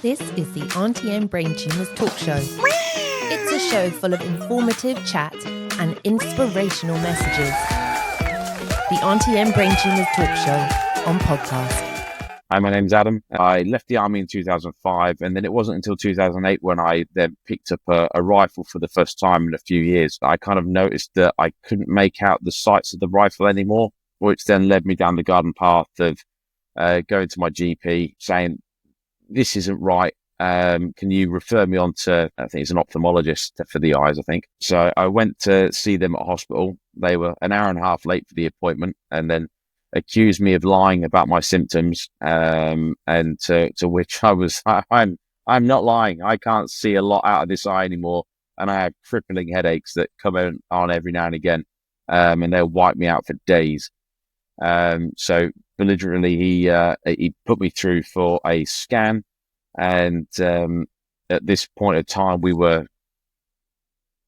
This is the Aunty and Brain Tumours talk show. It's a show full of informative chat and inspirational messages. The Aunty and Brain Tumours talk show on podcast. Hi, my name's Adam. I left the army in 2005, and then it wasn't until 2008 when I then picked up a rifle for the first time in a few years. I kind of noticed that I couldn't make out the sights of the rifle anymore, which then led me down the garden path of going to my GP saying, this isn't right. Can you refer me on to, I think it's an ophthalmologist for the eyes, I think. So I went to see them at hospital. They were an hour and a half late for the appointment, and then accused me of lying about my symptoms, and to which I was, I'm not lying. I can't see a lot out of this eye anymore, and I have crippling headaches that come on every now and again, and they'll wipe me out for days. So belligerently, he put me through for a scan, and at this point of time, we were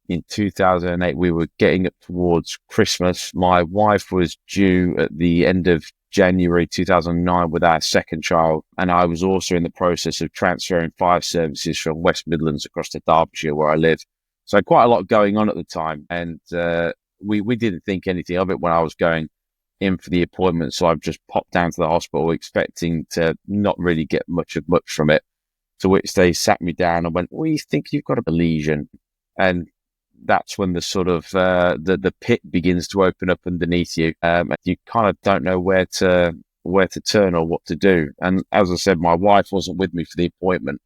in 2008, we were getting up towards Christmas. My wife was due at the end of January 2009 with our second child, and I was also in the process of transferring fire services from West Midlands across to Derbyshire, where I live. So quite a lot going on at the time, and we didn't think anything of it when I was going in for the appointment. So I've just popped down to the hospital expecting to not really get much from it, to which they sat me down and went, well, you think you've got a lesion? And that's when the sort of the pit begins to open up underneath you. You kind of don't know where to turn or what to do. And as I said, my wife wasn't with me for the appointment,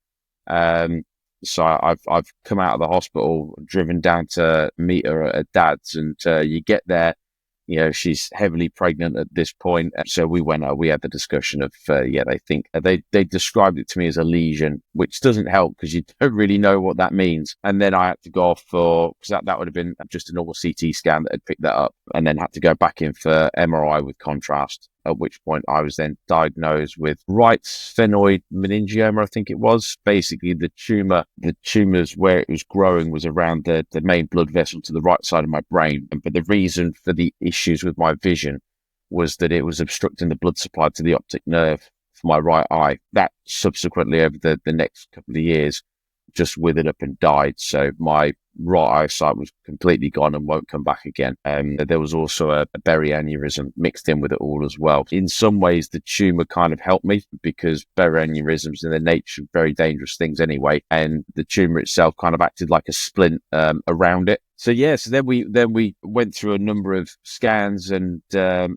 so I've come out of the hospital, driven down to meet her at Dad's, and you get there. You know, she's heavily pregnant at this point. So we had the discussion of, they think they described it to me as a lesion, which doesn't help because you don't really know what that means. And then I had to go off because that would have been just a normal CT scan that had picked that up, and then had to go back in for MRI with contrast, at which point I was then diagnosed with right sphenoid meningioma, I think it was. Basically, the tumours where it was growing was around the main blood vessel to the right side of my brain. But the reason for the issues with my vision was that it was obstructing the blood supply to the optic nerve for my right eye. That subsequently, over the next couple of years, just withered up and died. So my right eyesight was completely gone and won't come back again. There was also a berry aneurysm mixed in with it all as well. In some ways, the tumour kind of helped me, because berry aneurysms in their nature are very dangerous things anyway, and the tumour itself kind of acted like a splint around it. So then we went through a number of scans and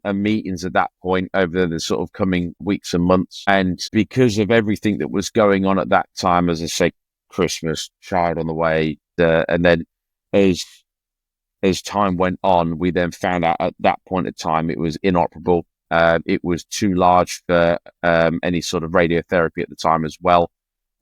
meetings at that point over the sort of coming weeks and months. And because of everything that was going on at that time, as I say, Christmas, child on the way, and then as time went on, we then found out at that point of time it was inoperable. It was too large for any sort of radiotherapy at the time as well.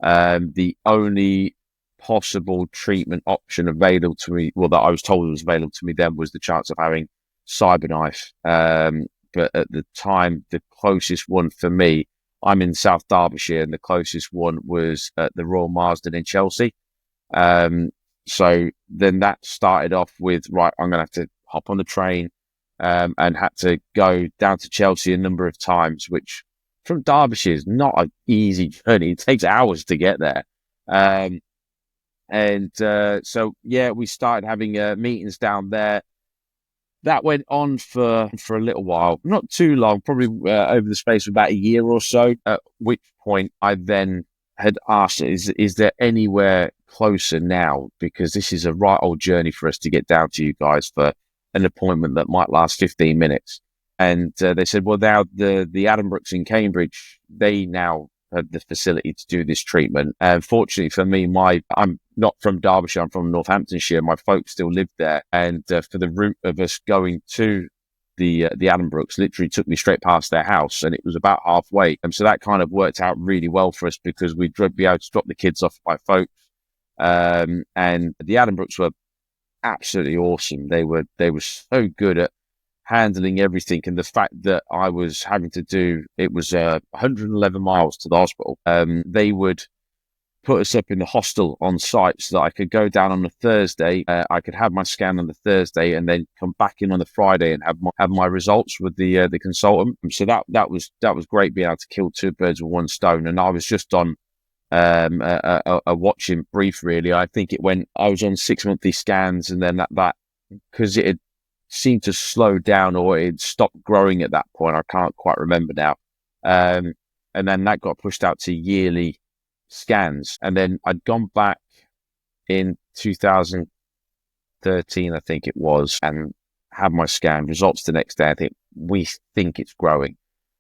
The only possible treatment option available to me, well, that I was told was available to me then, was the chance of having cyberknife. But at the time, the closest one for me, I'm in South Derbyshire, and the closest one was at the Royal Marsden in Chelsea. So then that started off with, right, I'm going to have to hop on the train, and had to go down to Chelsea a number of times, which from Derbyshire is not an easy journey. It takes hours to get there. So we started having meetings down there. That went on for a little while, not too long, probably over the space of about a year or so, at which point I then had asked, is there anywhere closer now? Because this is a right old journey for us to get down to you guys for an appointment that might last 15 minutes. And they said, well, now the Addenbrooke's in Cambridge, they now have the facility to do this treatment. And fortunately for me, I'm not from Derbyshire, I'm from Northamptonshire. My folks still live there. And for the route of us going to the Addenbrooke's literally took me straight past their house, and it was about halfway. And so that kind of worked out really well for us, because we'd be able to drop the kids off at my folks. And the Addenbrooke's were absolutely awesome. They were so good at handling everything, and the fact that I was having to do, it was 111 miles to the hospital. They would put us up in the hostel on site so that I could go down on the Thursday. I could have my scan on the Thursday and then come back in on the Friday and have my results with the consultant. So that was great, being able to kill two birds with one stone. And I was just on a watching brief, really. I think I was on 6 monthly scans, and then that because it had seemed to slow down or it stopped growing at that point. I can't quite remember now. And then that got pushed out to yearly scans. And then I'd gone back in 2013, I think it was, and had my scan results the next day. I think we think it's growing.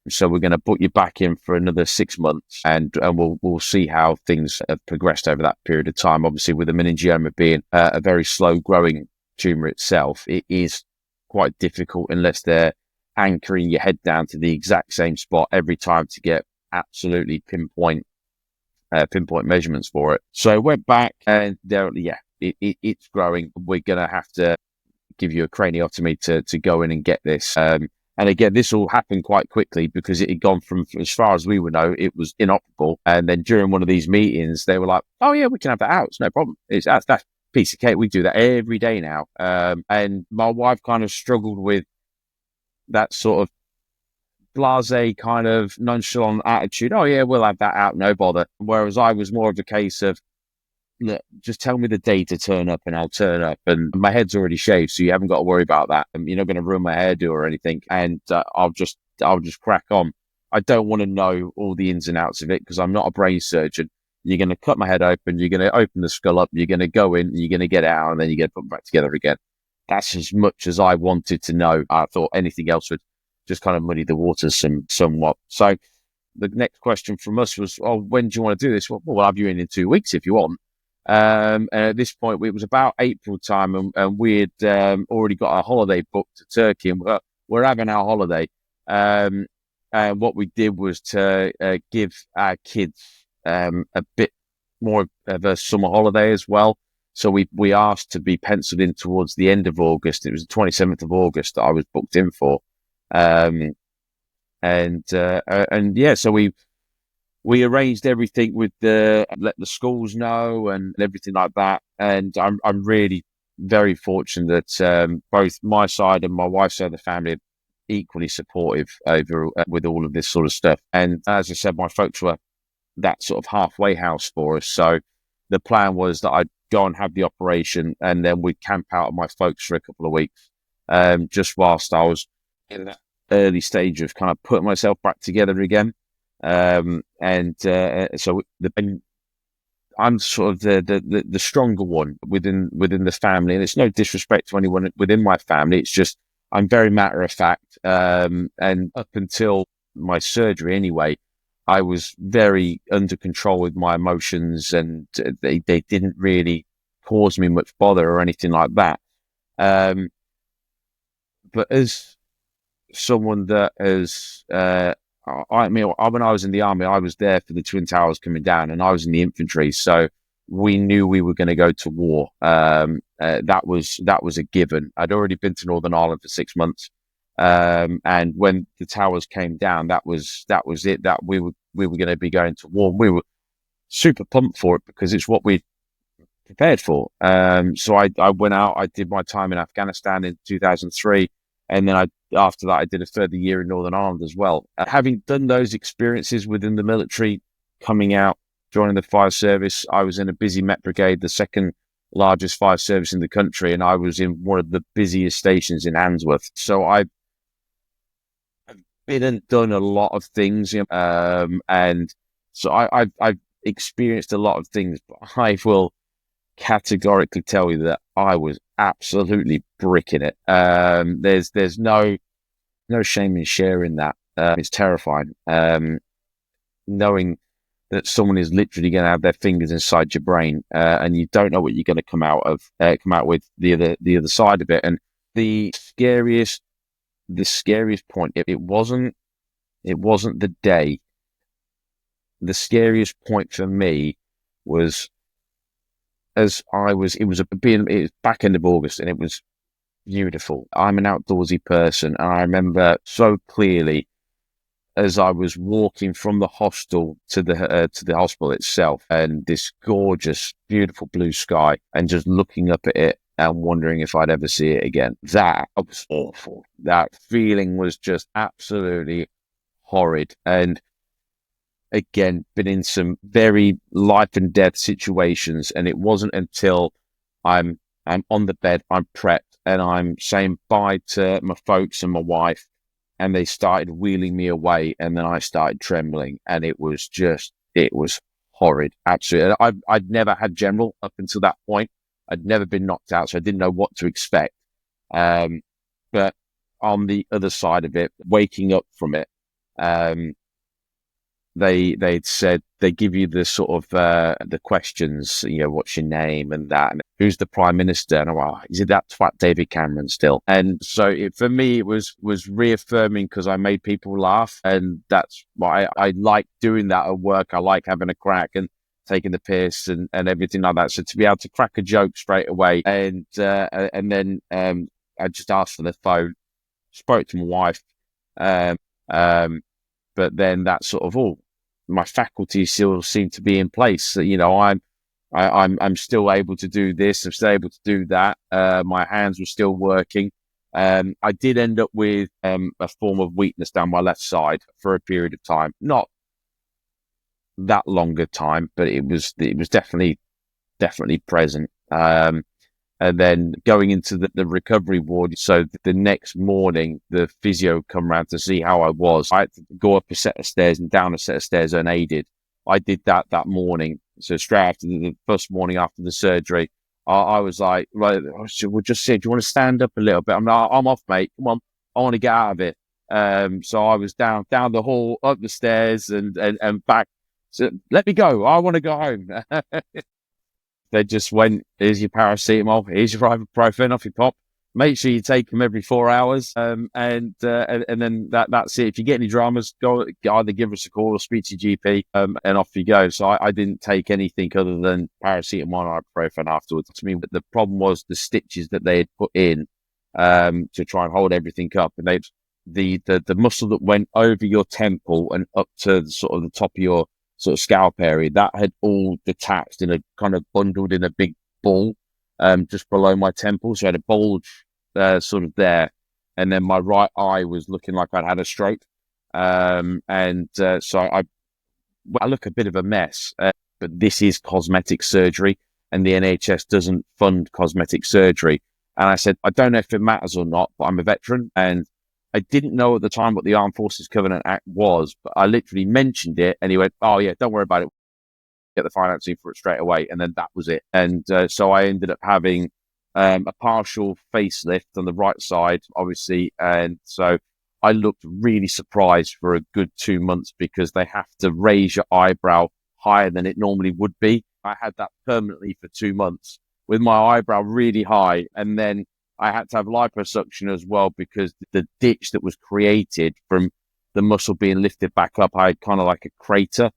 So we're going to put you back in for another 6 months, and we'll see how things have progressed over that period of time. Obviously, with the meningioma being a very slow growing tumour itself, it is quite difficult unless they're anchoring your head down to the exact same spot every time to get absolutely pinpoint measurements for it. So I went back, and it's growing. We're going to have to give you a craniotomy to go in and get this. And again, this all happened quite quickly because it had gone from, as far as we would know, it was inoperable. And then during one of these meetings, they were like, "Oh yeah, we can have that out. It's no problem. That's piece of cake. We do that every day now." And my wife kind of struggled with that sort of blasé kind of nonchalant attitude. "Oh yeah, we'll have that out. No bother." Whereas I was more of a case of, "Look, just tell me the day to turn up and I'll turn up. And my head's already shaved, so you haven't got to worry about that. You're not going to ruin my hairdo or anything. And I'll just crack on. I don't want to know all the ins and outs of it because I'm not a brain surgeon. You're going to cut my head open. You're going to open the skull up. You're going to go in. You're going to get out, and then you're going to put them back together again." That's as much as I wanted to know. I thought anything else would just kind of muddy the waters somewhat. So the next question from us was, "Oh, when do you want to do this?" "Well, we'll have you in 2 weeks if you want." And at this point, it was about April time, and we had already got our holiday booked to Turkey, and we're having our holiday. And what we did was to give our kids a bit more of a summer holiday as well. So we asked to be penciled in towards the end of August. It was the 27th of August that I was booked in for. So we arranged everything with let the schools know and everything like that. And I'm really very fortunate that both my side and my wife's side of the family are equally supportive with all of this sort of stuff. And as I said, my folks were that sort of halfway house for us. So the plan was that I'd go and have the operation, and then we'd camp out at my folks for a couple of weeks, just whilst I was in that early stage of kind of putting myself back together again. So I'm sort of the stronger one within the family, and it's no disrespect to anyone within my family. It's just I'm very matter of fact, and up until my surgery anyway, I was very under control with my emotions, and they didn't really cause me much bother or anything like that. But as someone that has, when I was in the army, I was there for the Twin Towers coming down, and I was in the infantry, so we knew we were going to go to war. That was a given. I'd already been to Northern Ireland for 6 months, and when the towers came down, that was it. That we were going to be going to war. We were super pumped for it because it's what we prepared for. So I went out. I did my time in Afghanistan in 2003. And then after that, I did a further year in Northern Ireland as well. Having done those experiences within the military, coming out, joining the fire service, I was in a busy Met Brigade, the second largest fire service in the country, and I was in one of the busiest stations in Handsworth. So I've been and done a lot of things, and so I've experienced a lot of things, but I will categorically tell you that I was absolutely bricking it. There's no shame in sharing that. It's terrifying. Knowing that someone is literally going to have their fingers inside your brain, and you don't know what you're going to come out with the other side of it. And the scariest point, it wasn't the day. The scariest point for me was it was back end of August, and it was beautiful. I'm an outdoorsy person, and I remember so clearly as I was walking from the hostel to the hospital itself, and this gorgeous, beautiful blue sky, and just looking up at it and wondering if I'd ever see it again. That was awful. That feeling was just absolutely horrid. And again, been in some very life and death situations, and it wasn't until I'm on the bed, I'm prepped, and I'm saying bye to my folks and my wife, and they started wheeling me away, and then I started trembling, and it was horrid. Absolutely. I'd never had general up until that point. I'd never been knocked out, so I didn't know what to expect. But on the other side of it, waking up from it, they'd said they give you the sort of the questions, what's your name and that, and who's the prime minister, and I'm like, is it that twat David Cameron still? And so for me, it was reaffirming because I made people laugh, and that's why I like doing that at work. I like having a crack and taking the piss and everything like that. So to be able to crack a joke straight away, and then I just asked for the phone, spoke to my wife, but then that sort of my faculties still seem to be in place. I'm still able to do this. I'm still able to do that. My hands were still working. I did end up with a form of weakness down my left side for a period of time. Not that longer time, but it was definitely present. And then going into the recovery ward. So the next morning, the physio come round to see how I was. I had to go up a set of stairs and down a set of stairs unaided. I did that morning. So straight after the first morning after the surgery, I was like, right, we'll just sit. Do you want to stand up a little bit? I'm off, mate. Come on. I want to get out of it. So I was down the hall, up the stairs and back. So let me go. I want to go home. They just went, here's your paracetamol, here's your ibuprofen, off you pop. Make sure you take them every 4 hours. And then that's it. If you get any dramas, go either give us a call or speak to your GP, and off you go. So I didn't take anything other than paracetamol and ibuprofen afterwards. To me, but the problem was the stitches that they had put in to try and hold everything up. And the muscle that went over your temple and up to the sort of the top of your sort of scalp area, that had all detached in a kind of bundled in a big ball just below my temple. So I had a bulge sort of there. And then my right eye was looking like I'd had a stroke. So I look a bit of a mess, but this is cosmetic surgery and the NHS doesn't fund cosmetic surgery. And I said, I don't know if it matters or not, but I'm a veteran and I didn't know at the time what the Armed Forces Covenant Act was, but I literally mentioned it and he went, oh yeah, don't worry about it. Get the financing for it straight away. And then that was it. And so I ended up having a partial facelift on the right side, obviously. And so I looked really surprised for a good 2 months because they have to raise your eyebrow higher than it normally would be. I had that permanently for 2 months with my eyebrow really high. And then I had to have liposuction as well because the ditch that was created from the muscle being lifted back up, I had kind of like a crater.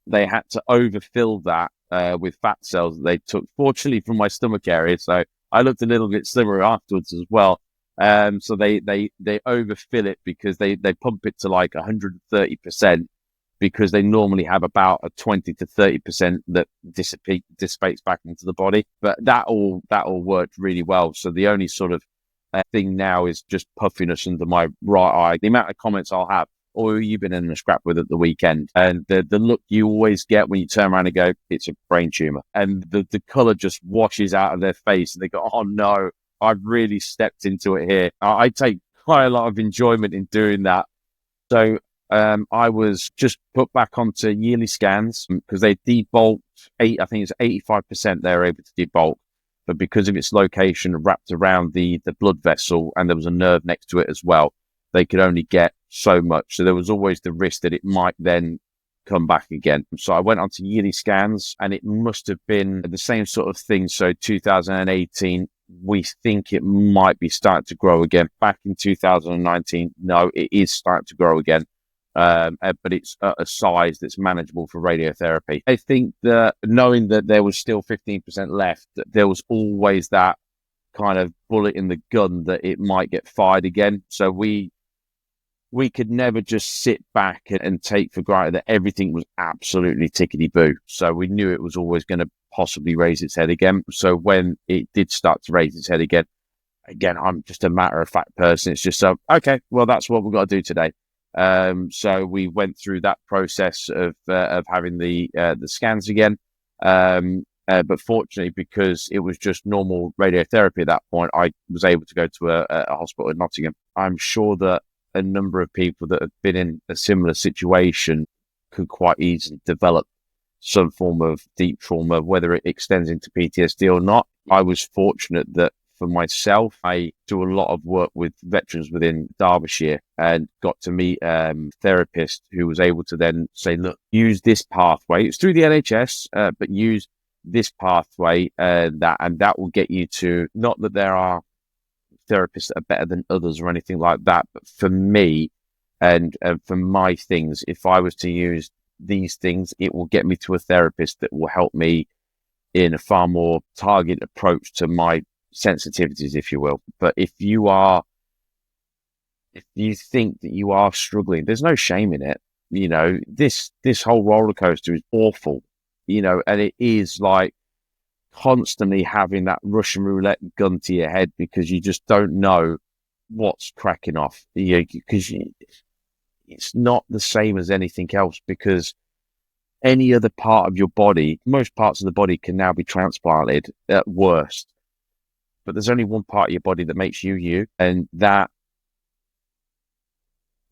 They had to overfill that with fat cells that they took, fortunately, from my stomach area. So I looked a little bit slimmer afterwards as well. So they overfill it because they pump it to like 130% because they normally have about a 20 to 30% that dissipates back into the body. But that all worked really well. So the only sort of thing now is just puffiness under my right eye. The amount of comments I'll have, or you've been in a scrap with at the weekend, and the look you always get when you turn around and go, it's a brain tumor, and the color just washes out of their face, and they go, oh no, I've really stepped into it here. I take quite a lot of enjoyment in doing that. So I was just put back onto yearly scans because they debulked I think it's 85% they're able to debulk, but because of its location wrapped around the blood vessel and there was a nerve next to it as well, they could only get so much. So there was always the risk that it might then come back again. So I went on to yearly scans and it must have been the same sort of thing. So 2018, we think it might be starting to grow again. Back in 2019, no, it is starting to grow again. But it's at a size that's manageable for radiotherapy. I think that knowing that there was still 15% left, there was always that kind of bullet in the gun that it might get fired again. So we could never just sit back and take for granted that everything was absolutely tickety-boo. So we knew it was always going to possibly raise its head again. So when it did start to raise its head again, I'm just a matter-of-fact person. It's just, okay, well, that's what we've got to do today. So we went through that process of having the scans again. But fortunately, because it was just normal radiotherapy at that point, I was able to go to a hospital in Nottingham. I'm sure that a number of people that have been in a similar situation could quite easily develop some form of deep trauma, whether it extends into PTSD or not. I was fortunate that for myself, I do a lot of work with veterans within Derbyshire and got to meet a therapist who was able to then say, look, use this pathway. It's through the NHS, but use this pathway and that will get you to, not that there are therapists that are better than others or anything like that, but for me and for my things, if I was to use these things, it will get me to a therapist that will help me in a far more targeted approach to my sensitivities, if you will. But if you think that you are struggling, there's no shame in it. You know, this whole roller coaster is awful, you know, and it is like constantly having that Russian roulette gun to your head because you just don't know what's cracking off. Because it's not the same as anything else, because any other part of your body, most parts of the body can now be transplanted at worst. But there's only one part of your body that makes you you, and that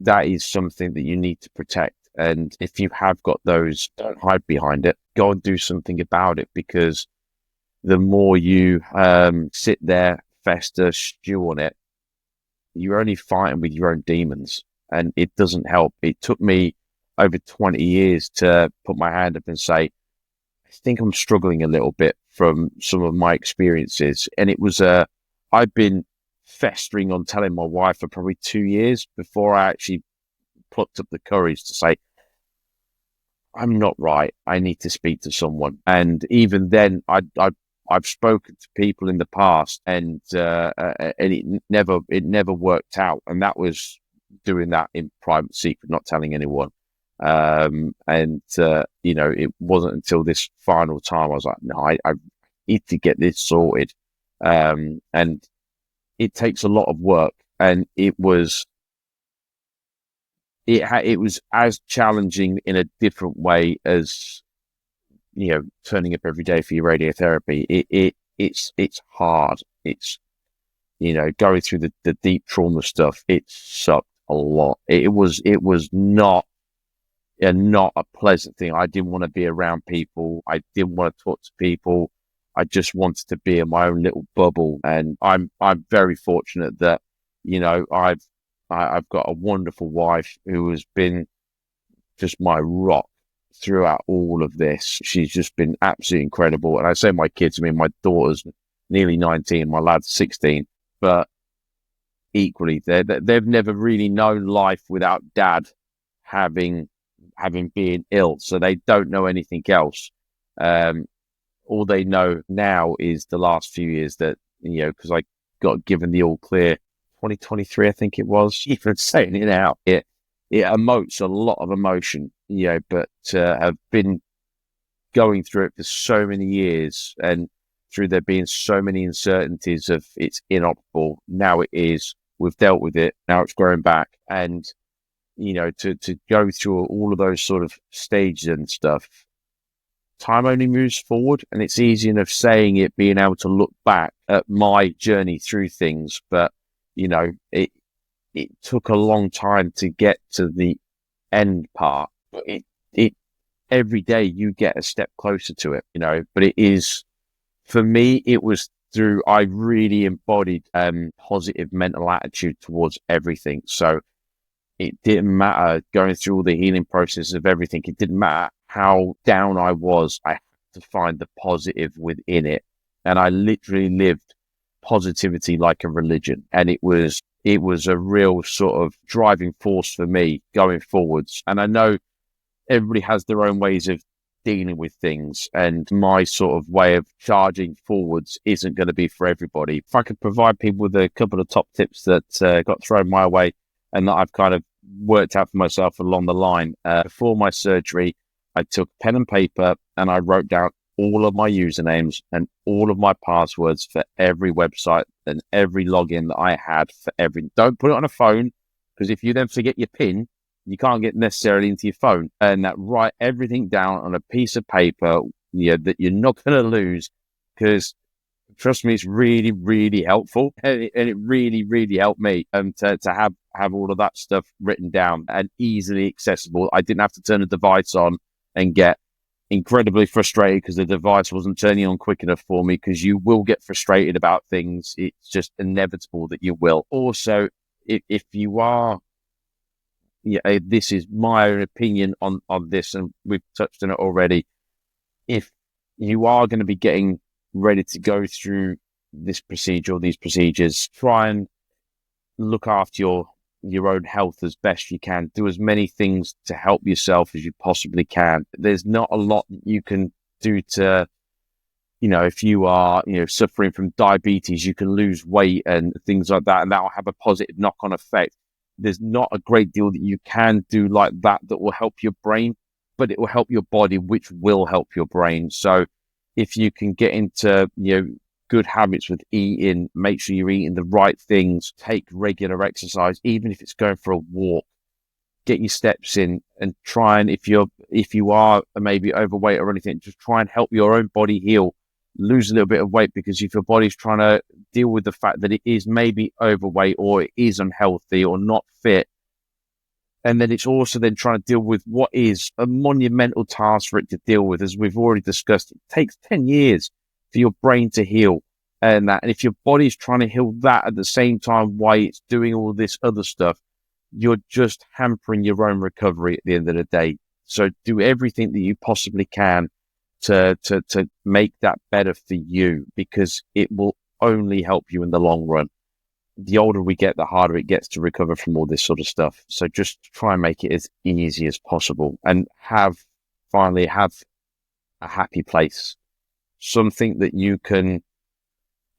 is something that you need to protect. And if you have got those, don't hide behind it. Go and do something about it, because the more you sit there, fester, stew on it, you're only fighting with your own demons, and it doesn't help. It took me over 20 years to put my hand up and say, I think I'm struggling a little bit from some of my experiences. And it was I've been festering on telling my wife for probably 2 years before I actually plucked up the courage to say, I'm not right. I need to speak to someone. And even then, I've spoken to people in the past, and it never worked out. And that was doing that in private secret, not telling anyone. You know, it wasn't until this final time I was like, no, I need to get this sorted. And it takes a lot of work, and it was as challenging in a different way as, you know, turning up every day for your radiotherapy. It's hard. It's, you know, going through the deep trauma stuff. It sucked a lot. It was not a pleasant thing. I didn't want to be around people. I didn't want to talk to people. I just wanted to be in my own little bubble. And I'm very fortunate that, you know, I've got a wonderful wife who has been just my rock throughout all of this. She's just been absolutely incredible. And I say my kids, I mean, my daughter's nearly 19, my lad's 16, but equally, they've never really known life without dad having been ill. So they don't know anything else. All they know now is the last few years that, you know, because I got given the all clear 2023, I think it was. Even saying it out, it emotes a lot of emotion, you know, but have been going through it for so many years, and through there being so many uncertainties of it's inoperable. Now it is. We've dealt with it. Now it's growing back. And, you know, to go through all of those sort of stages and stuff, time only moves forward, and it's easy enough saying it, being able to look back at my journey through things. But, you know, it took a long time to get to the end part. It every day you get a step closer to it, you know, but it is, for me, it was through, I really embodied positive mental attitude towards everything. So it didn't matter going through all the healing process of everything. It didn't matter how down I was. I had to find the positive within it. And I literally lived positivity like a religion. And it was a real sort of driving force for me going forwards. And I know everybody has their own ways of dealing with things, and my sort of way of charging forwards isn't going to be for everybody. If I could provide people with a couple of top tips that got thrown my way and that I've kind of worked out for myself along the line. Before my surgery, I took pen and paper and I wrote down all of my usernames and all of my passwords for every website and every login that I had for every. Don't put it on a phone, because if you then forget your PIN, you can't get necessarily into your phone, and that write everything down on a piece of paper, that you're not going to lose, because trust me, it's really, really helpful, and it really, really helped me to have all of that stuff written down and easily accessible. I didn't have to turn the device on and get incredibly frustrated because the device wasn't turning on quick enough for me, because you will get frustrated about things. It's just inevitable that you will. Also, if you are, this is my own opinion on this, and we've touched on it already. If you are going to be getting ready to go through this procedure or these procedures, try and look after your own health as best you can. Do as many things to help yourself as you possibly can. There's not a lot that you can do to, if you are, suffering from diabetes, you can lose weight and things like that, and that will have a positive knock-on effect. There's not a great deal that you can do like that will help your brain, but it will help your body, which will help your brain. So if you can get into, good habits with eating, make sure you're eating the right things, take regular exercise, even if it's going for a walk, get your steps in, and try and, if you are maybe overweight or anything, just try and help your own body heal, lose a little bit of weight, because if your body's trying to deal with the fact that it is maybe overweight or it is unhealthy or not fit, and then it's also then trying to deal with what is a monumental task for it to deal with. As we've already discussed, it takes 10 years for your brain to heal, and if your body's trying to heal that at the same time while it's doing all this other stuff, you're just hampering your own recovery at the end of the day. So do everything that you possibly can to make that better for you, because it will only help you in the long run. The older we get, the harder it gets to recover from all this sort of stuff. So just try and make it as easy as possible, and finally have a happy place, something that you can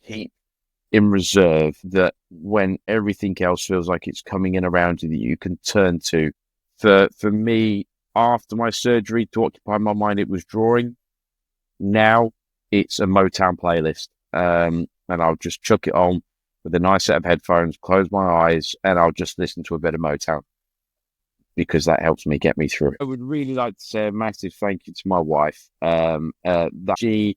keep in reserve, that when everything else feels like it's coming in around you, that you can turn to. For me, after my surgery, to occupy my mind, it was drawing. Now it's a Motown playlist, and I'll just chuck it on with a nice set of headphones, close my eyes, and I'll just listen to a bit of Motown, because that helps me get me through. I would really like to say a massive thank you to my wife. That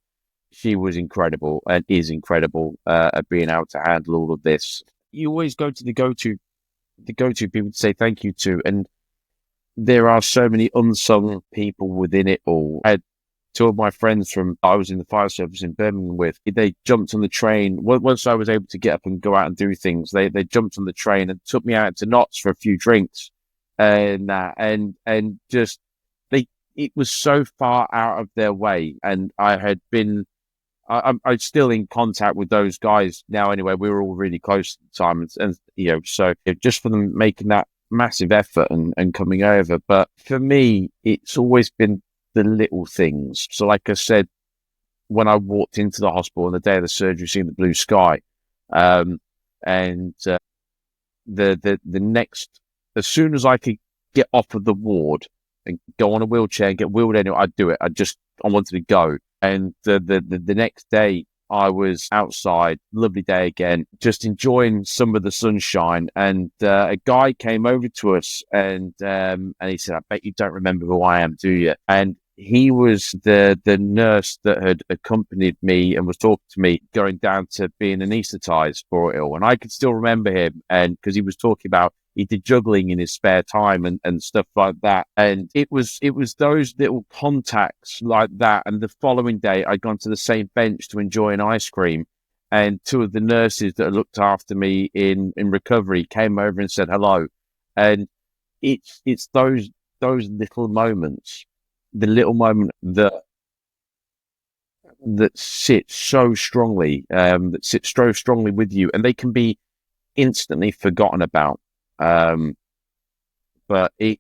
she was incredible and is incredible at being able to handle all of this. You always go to the go-to people to say thank you to, and there are so many unsung people within it all. I had two of my friends I was in the fire service in Birmingham with, they jumped on the train. Once I was able to get up and go out and do things, they jumped on the train and took me out to Knott's for a few drinks. And just, it was so far out of their way. And I'm still in contact with those guys now anyway. We were all really close at the time. And so just for them making that massive effort and coming over. But for me, it's always been the little things. So like I said, when I walked into the hospital on the day of the surgery, seeing the blue sky, the next, as soon as I could get off of the ward and go on a wheelchair and get wheeled anyway, I'd do it. I wanted to go. And the next day I was outside, lovely day again, just enjoying some of the sunshine. And a guy came over to us and he said, "I bet you don't remember who I am, do you?" And he was the nurse that had accompanied me and was talking to me going down to being anaesthetized for it all. And I could still remember him, and because he was talking about he did juggling in his spare time and stuff like that. And it was those little contacts like that. And the following day, I'd gone to the same bench to enjoy an ice cream. And two of the nurses that looked after me in recovery came over and said hello. And it's those little moments, the little moment that sit so strongly, with you, and they can be instantly forgotten about. But it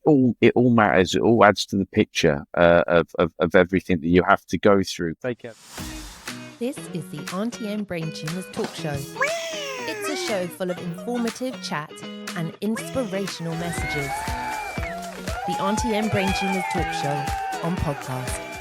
all matters. It all adds to the picture of everything that you have to go through. Take care. This is the Aunty and Brain Tumours talk show. It's a show full of informative chat and inspirational messages. The Aunty and Brain Tumours talk show on podcast.